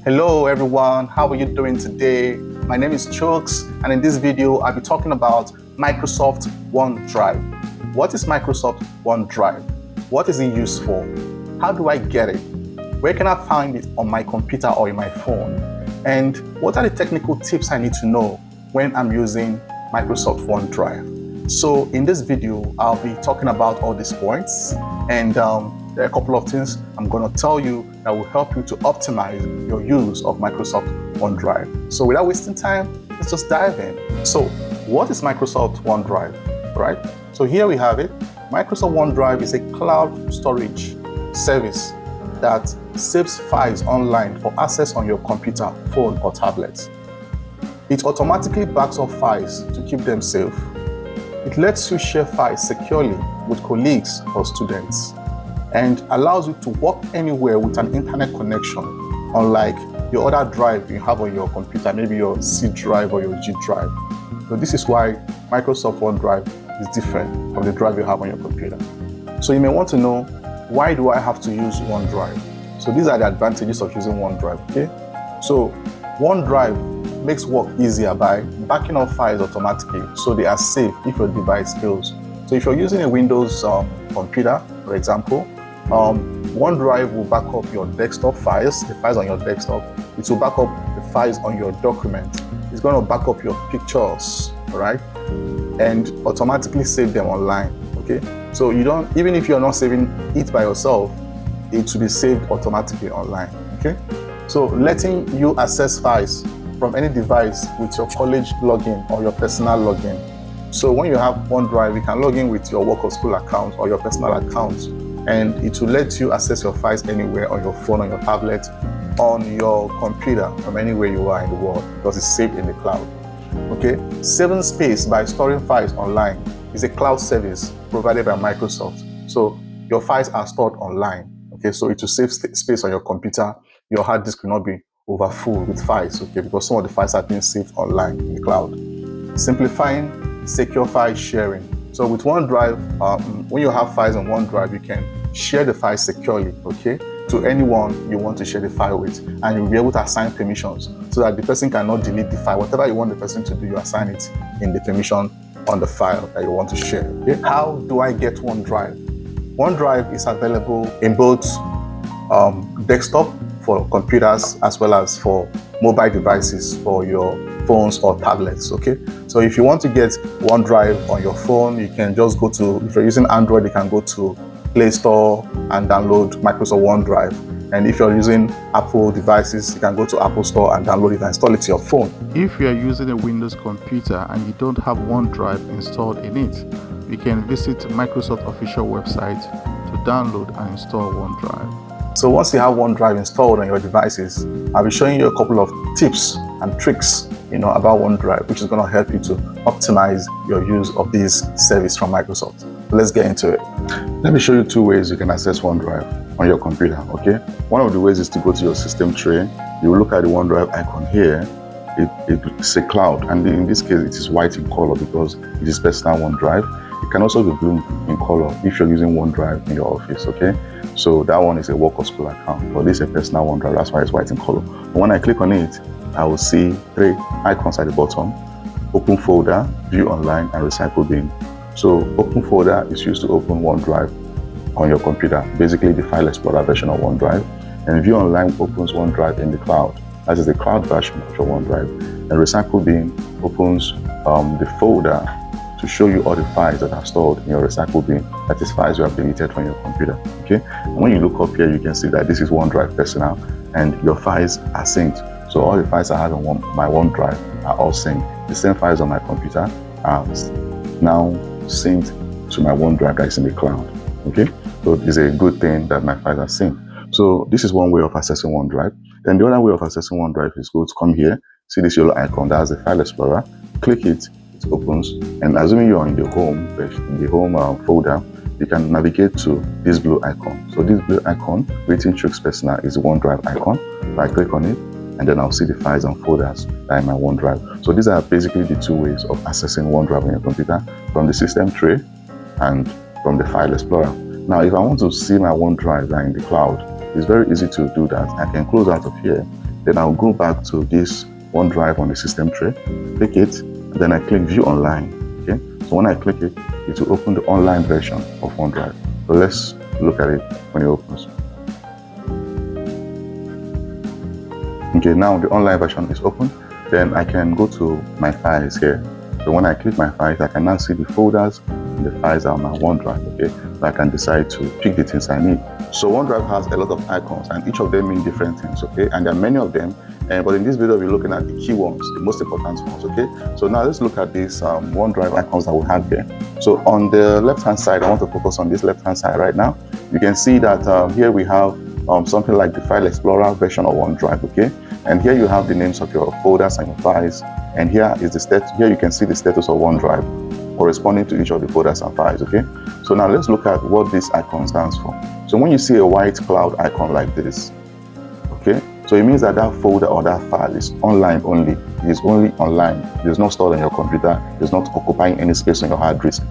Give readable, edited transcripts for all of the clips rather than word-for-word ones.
Hello everyone, how are you doing today? My name is Chooks, and in this video I'll be talking about Microsoft OneDrive. What is Microsoft OneDrive? What is it used for? How do I get it? Where can I find it on my computer or in my phone? And what are the technical tips I need to know when I'm using Microsoft OneDrive? So in this video, I'll be talking about all these points, and there are a couple of things I'm going to tell you that will help you to optimize your use of Microsoft OneDrive. So without wasting time, let's just dive in. So what is Microsoft OneDrive, right? So here we have it. Microsoft OneDrive is a cloud storage service that saves files online for access on your computer, phone, or tablet. It automatically backs up files to keep them safe. It lets you share files securely with colleagues or students, and allows you to work anywhere with an internet connection, unlike your other drive you have on your computer, maybe your C drive or your G drive. So this is why Microsoft OneDrive is different from the drive you have on your computer. So you may want to know, why do I have to use OneDrive? So these are the advantages of using OneDrive, okay? So OneDrive makes work easier by backing up files automatically, so they are safe if your device fails. So if you're using a Windows computer, for example, OneDrive will back up your desktop files, the files on your desktop. It will back up the files on your document. It's going to back up your pictures, right? And automatically save them online, okay? So you don't, even if you're not saving it by yourself, it will be saved automatically online, okay? So letting you access files from any device with your college login or your personal login. So when you have OneDrive, you can log in with your work or school account or your personal account, and it will let you access your files anywhere on your phone, on your tablet, on your computer, from anywhere you are in the world, because it's saved in the cloud. Okay, saving space by storing files online is a cloud service provided by Microsoft. So your files are stored online. Okay, so it will save space on your computer. Your hard disk will not be overfull with files. Okay, because some of the files are being saved online in the cloud. Simplifying secure file sharing. So with OneDrive, when you have files on OneDrive, you can share the file securely, okay, to anyone you want to share the file with, and you'll be able to assign permissions so that the person cannot delete the file. Whatever you want the person to do, you assign it in the permission on the file that you want to share. Okay? How do I get OneDrive? OneDrive is available in both desktop for computers as well as for mobile devices for your phones or tablets, okay? So if you want to get OneDrive on your phone, you can just go to, if you're using Android, you can go to Play Store and download Microsoft OneDrive. And if you're using Apple devices, you can go to Apple Store and download it and install it to your phone. If you are using a Windows computer and you don't have OneDrive installed in it, you can visit Microsoft official website to download and install OneDrive. So once you have OneDrive installed on your devices, I'll be showing you a couple of tips and tricks, about OneDrive, which is going to help you to optimize your use of this service from Microsoft. Let's get into it. Let me show you two ways you can access OneDrive on your computer, okay? One of the ways is to go to your system tray. You will look at the OneDrive icon here. It's a cloud, and in this case, it is white in color because it is personal OneDrive. It can also be blue in color if you're using OneDrive in your office, okay? So that one is a work or school account, but this is a personal OneDrive, that's why it's white in color. But when I click on it, I will see three icons at the bottom: open folder, view online, and recycle bin. So open folder is used to open OneDrive on your computer, basically the file explorer version of OneDrive. And view online opens OneDrive in the cloud. That is the cloud version of your OneDrive. And recycle bin opens the folder to show you all the files that are stored in your recycle bin. That is files you have deleted from your computer, okay? And when you look up here, you can see that this is OneDrive personal, and your files are synced. So all the files I have on my OneDrive are all synced. The same files on my computer are now synced to my OneDrive that is in the cloud, okay? So it's a good thing that my files are synced. So this is one way of accessing OneDrive. Then the other way of accessing OneDrive is go to come here, see this yellow icon, that's the file explorer. Click it, it opens, and assuming you're in the home folder, you can navigate to this blue icon. So this blue icon, written Chooks Personal, is the OneDrive icon. So I click on it, and then I'll see the files and folders that are in my OneDrive. So these are basically the two ways of accessing OneDrive on your computer, from the system tray and from the file explorer. Now, if I want to see my OneDrive in the cloud, it's very easy to do that. I can close out of here, Then I'll go back to this OneDrive on the system tray, click it, and then I click View Online. Okay, so when I click it, it will open the online version of OneDrive. So let's look at it when it opens. Okay, now the online version is open. Then I can go to my files here. So when I click my files, I can now see the folders and the files are on my OneDrive. Okay, so I can decide to pick the things I need. So OneDrive has a lot of icons, and each of them mean different things. Okay, and there are many of them. But in this video, we're looking at the key ones, the most important ones. Okay, so now let's look at these OneDrive icons that we have here. So on the left-hand side, I want to focus on this left-hand side right now. You can see that here we have something like the File Explorer version of OneDrive. Okay, and here you have the names of your folders and your files. And here is the state. Here you can see the status of OneDrive corresponding to each of the folders and files. Okay, so now let's look at what this icon stands for. So when you see a white cloud icon like this, okay, so it means that that folder or that file is online only. It is only online. It is not stored on your computer. It is not occupying any space on your hard disk.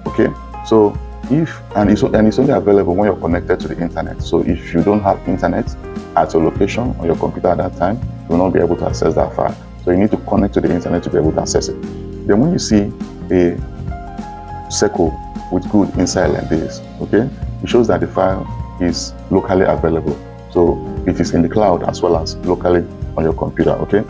Okay, so it's only available when you're connected to the internet. So if you don't have internet at your location on your computer at that time, you will not be able to access that file. So you need to connect to the internet to be able to access it. Then when you see a circle with good inside like this, okay, it shows that the file is locally available. So it is in the cloud as well as locally on your computer. Okay,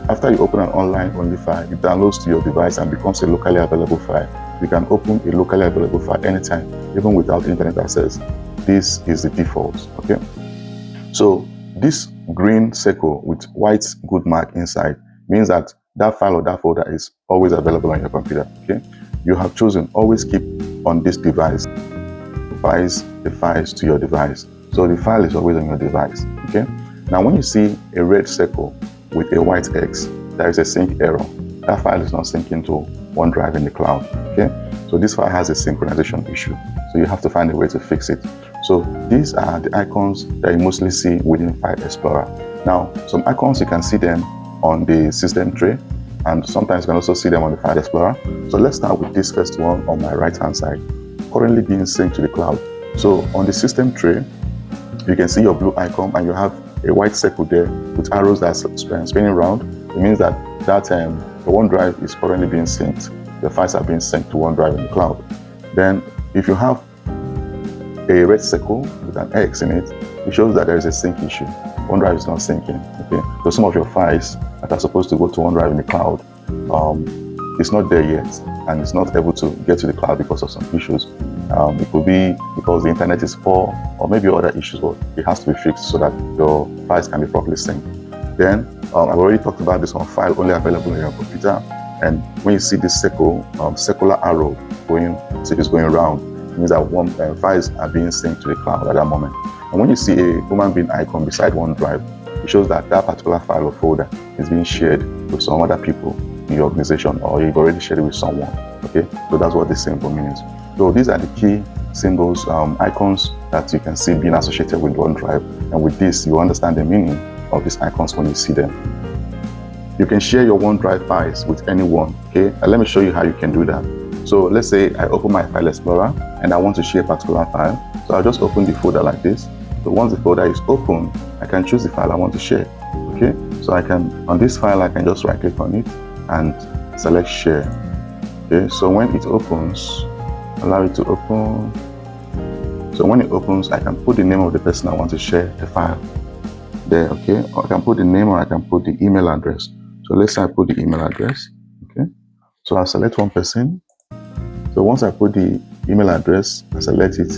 after you open an online only file, it downloads to your device and becomes a locally available file. You can open a locally available file anytime, even without internet access. This is the default. Okay, so this green circle with white good mark inside means that that file or that folder is always available on your computer. Okay, you have chosen always keep on this device. The files to your device. So the file is always on your device. Okay, now when you see a red circle with a white X, there is a sync error. That file is not syncing to OneDrive in the cloud. Okay, so this file has a synchronization issue. So you have to find a way to fix it. So these are the icons that you mostly see within File Explorer. Now, some icons you can see them on the system tray, and sometimes you can also see them on the File Explorer. So let's start with this first one on my right hand side, currently being synced to the cloud. So on the system tray, you can see your blue icon and you have a white circle there with arrows that's spinning around. It means that the OneDrive is currently being synced. The files are being synced to OneDrive in the cloud. Then if you have a red circle with an X in it, it shows that there is a sync issue. OneDrive is not syncing. Okay, so some of your files that are supposed to go to OneDrive in the cloud, it's not there yet, and it's not able to get to the cloud because of some issues. It could be because the internet is poor, or maybe other issues, but it has to be fixed so that your files can be properly synced. Then I've already talked about this on file only available on your computer. And when you see this circular arrow going around, it means that files are being synced to the cloud at that moment. And when you see a human being icon beside OneDrive, it shows that that particular file or folder is being shared with some other people in your organization, or you've already shared it with someone. Okay, so that's what this symbol means. So these are the key symbols, icons that you can see being associated with OneDrive. And with this, you understand the meaning of these icons when you see them. You can share your OneDrive files with anyone. Okay, and let me show you how you can do that. So let's say I open my File Explorer and I want to share a particular file. So I'll just open the folder like this. So once the folder is open, I can choose the file I want to share. Okay, so I can, on this file, I can just right click on it and select share. Okay, so when it opens, allow it to open. So when it opens, I can put the name of the person I want to share the file there. Okay, or I can put the name, or I can put the email address. So let's say I put the email address. Okay, so I'll select one person. So once I put the email address, I select it,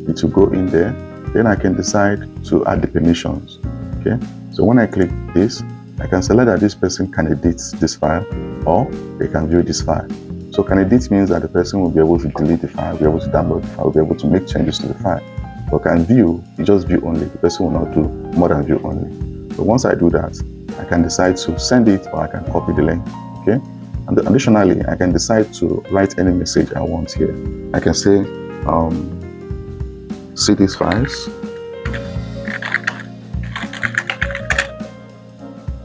it will go in there. Then I can decide to add the permissions. Okay, so when I click this, I can select that this person can edit this file, or they can view this file. So can edit means that the person will be able to delete the file, be able to download the file, be able to make changes to the file. But can view, you just view only. The person will not do more than view only. So once I do that, I can decide to send it, or I can copy the link. Okay, and additionally, I can decide to write any message I want here. I can say, see these files,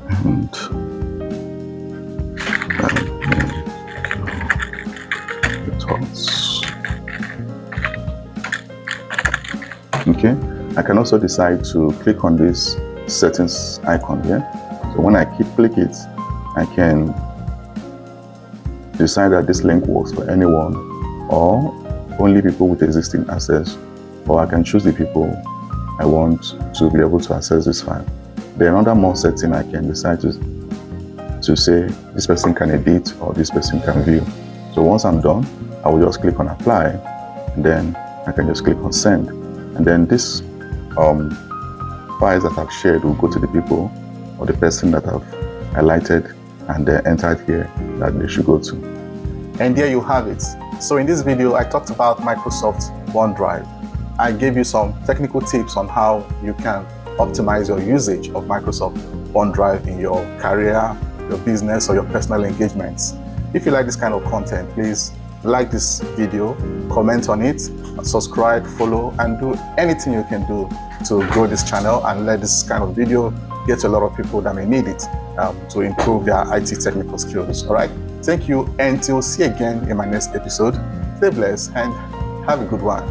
and thoughts. Okay, I can also decide to click on this settings icon here, So when I click it, I can decide that this link works for anyone or only people with existing access, or I can choose the people I want to be able to access this file. Then under more setting, I can decide to say this person can edit or this person can view. So once I'm done, I will just click on apply, and then I can just click on send. And then this files that I've shared will go to the people or the person that I've highlighted and entered here that they should go to. And there you have it. So in this video, I talked about Microsoft OneDrive. I gave you some technical tips on how you can optimize your usage of Microsoft OneDrive in your career, your business, or your personal engagements. If you like this kind of content, please like this video, comment on it, subscribe, follow, and do anything you can do to grow this channel and let this kind of video get to a lot of people that may need it to improve their IT technical skills. All right. Thank you, and till see you again in my next episode. Stay blessed and have a good one.